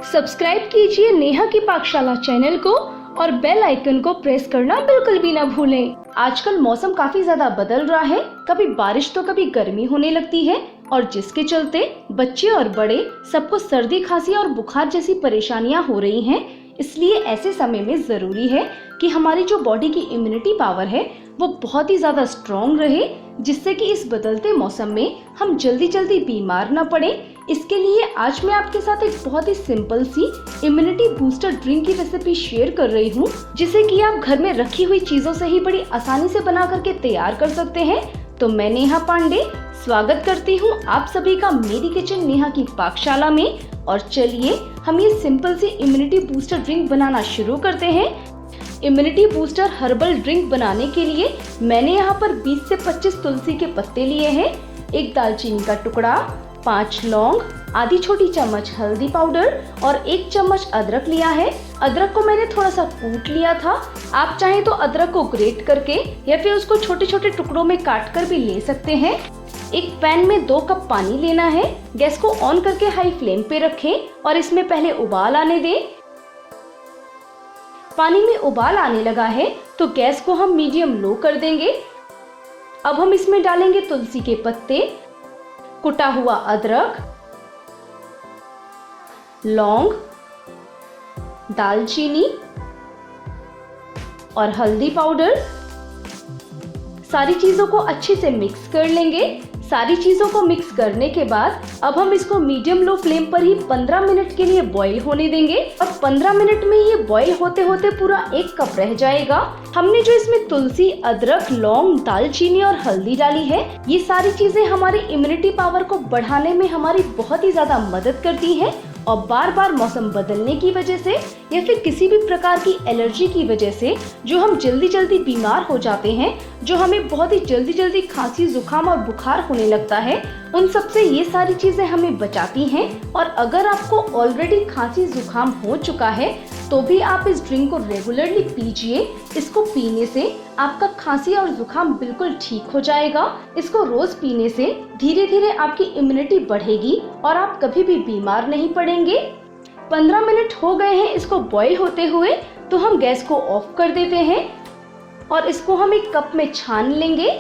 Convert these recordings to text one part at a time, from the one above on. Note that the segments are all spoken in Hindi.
सब्सक्राइब कीजिए नेहा की पाकशाला चैनल को और बेल आइकन को प्रेस करना बिल्कुल भी ना भूलें। आजकल मौसम काफी ज्यादा बदल रहा है, कभी बारिश तो कभी गर्मी होने लगती है और जिसके चलते बच्चे और बड़े सबको सर्दी खांसी और बुखार जैसी परेशानियां हो रही हैं। इसलिए ऐसे समय में जरूरी है कि हमारी जो बॉडी की इम्यूनिटी पावर है वो बहुत ही ज्यादा स्ट्रॉन्ग रहे, जिससे कि इस बदलते मौसम में हम जल्दी जल्दी बीमार न पड़े। इसके लिए आज मैं आपके साथ एक बहुत ही सिंपल सी इम्यूनिटी बूस्टर ड्रिंक की रेसिपी शेयर कर रही हूँ, जिसे कि आप घर में रखी हुई चीजों से ही बड़ी आसानी से बना करके तैयार कर सकते हैं। तो मैं नेहा पांडे स्वागत करती हूँ आप सभी का मेरी किचन नेहा की पाकशाला में। और चलिए हम ये सिंपल सी इम्यूनिटी बूस्टर ड्रिंक बनाना शुरू करते हैं। इम्यूनिटी बूस्टर हर्बल ड्रिंक बनाने के लिए मैंने यहाँ पर 20 से 25 तुलसी के पत्ते लिए हैं, एक दालचीनी का टुकड़ा, 5 लौंग, आधी छोटी चम्मच हल्दी पाउडर और 1 चम्मच अदरक लिया है। अदरक को मैंने थोड़ा सा कूट लिया था। आप चाहें तो अदरक को ग्रेट करके या फिर उसको छोटे छोटे टुकड़ों में काट कर भी ले सकते हैं। एक पैन में 2 कप पानी लेना है। गैस को ऑन करके हाई फ्लेम पे रखें और इसमें पहले उबाल आने दें। पानी में उबाल आने लगा है तो गैस को हम मीडियम लो कर देंगे। अब हम इसमें डालेंगे तुलसी के पत्ते, कुटा हुआ अदरक, लौंग, दालचीनी और हल्दी पाउडर। सारी चीजों को अच्छे से मिक्स कर लेंगे। सारी चीजों को मिक्स करने के बाद अब हम इसको मीडियम लो फ्लेम पर ही 15 मिनट के लिए बॉईल होने देंगे। और 15 मिनट में ये बॉईल होते होते पूरा 1 कप रह जाएगा। हमने जो इसमें तुलसी, अदरक, लौंग, दालचीनी और हल्दी डाली है, ये सारी चीजें हमारी इम्यूनिटी पावर को बढ़ाने में हमारी बहुत ही ज्यादा मदद करती है। और बार बार मौसम बदलने की वजह से या फिर किसी भी प्रकार की एलर्जी की वजह से जो हम जल्दी जल्दी बीमार हो जाते हैं, जो हमें बहुत ही जल्दी जल्दी खांसी, जुकाम और बुखार होने लगता है, उन सब से ये सारी चीजें हमें बचाती हैं। और अगर आपको ऑलरेडी खांसी जुकाम हो चुका है तो भी आप इस ड्रिंक को रेगुलरली पीजिए। इसको पीने से आपका खांसी और जुकाम बिल्कुल ठीक हो जाएगा। इसको रोज पीने से धीरे धीरे आपकी इम्यूनिटी बढ़ेगी और आप कभी भी बीमार नहीं पड़ेंगे। 15 मिनट हो गए हैं इसको बॉईल होते हुए, तो हम गैस को ऑफ कर देते हैं और इसको हम एक कप में छान लेंगे।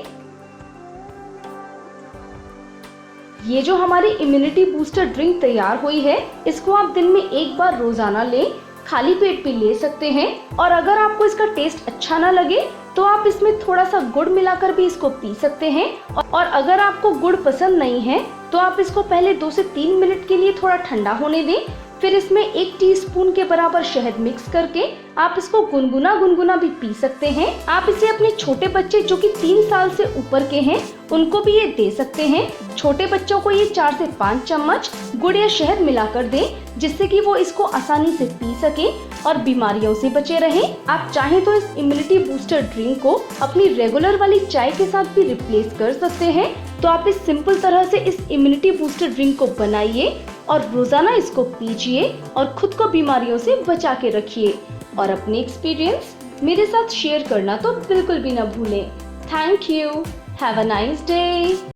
ये जो हमारी इम्यूनिटी बूस्टर ड्रिंक तैयार हुई है, इसको आप दिन में 1 बार रोजाना लें, खाली पेट भी ले सकते हैं। और अगर आपको इसका टेस्ट अच्छा ना लगे तो आप इसमें थोड़ा सा गुड़ मिलाकर भी इसको पी सकते हैं। और अगर आपको गुड़ पसंद नहीं है तो आप इसको पहले 2 से 3 मिनट के लिए थोड़ा ठंडा होने दें। फिर इसमें 1 टीस्पून के बराबर शहद मिक्स करके आप इसको गुनगुना भी पी सकते हैं। आप इसे अपने छोटे बच्चे जो कि 3 साल से ऊपर के हैं उनको भी ये दे सकते हैं। छोटे बच्चों को ये 4 से 5 चम्मच गुड़ या शहद मिलाकर दें, जिससे कि वो इसको आसानी से पी सके और बीमारियों से बचे रहें। आप चाहें तो इस इम्यूनिटी बूस्टर ड्रिंक को अपनी रेगुलर वाली चाय के साथ भी रिप्लेस कर सकते हैं। तो आप इस सिंपल तरह से इस इम्यूनिटी बूस्टर ड्रिंक को बनाइए और रोजाना इसको पीजिए और खुद को बीमारियों से बचा के रखिए। और अपने एक्सपीरियंस मेरे साथ शेयर करना तो बिल्कुल भी ना भूलें। Thank you. Have a nice day.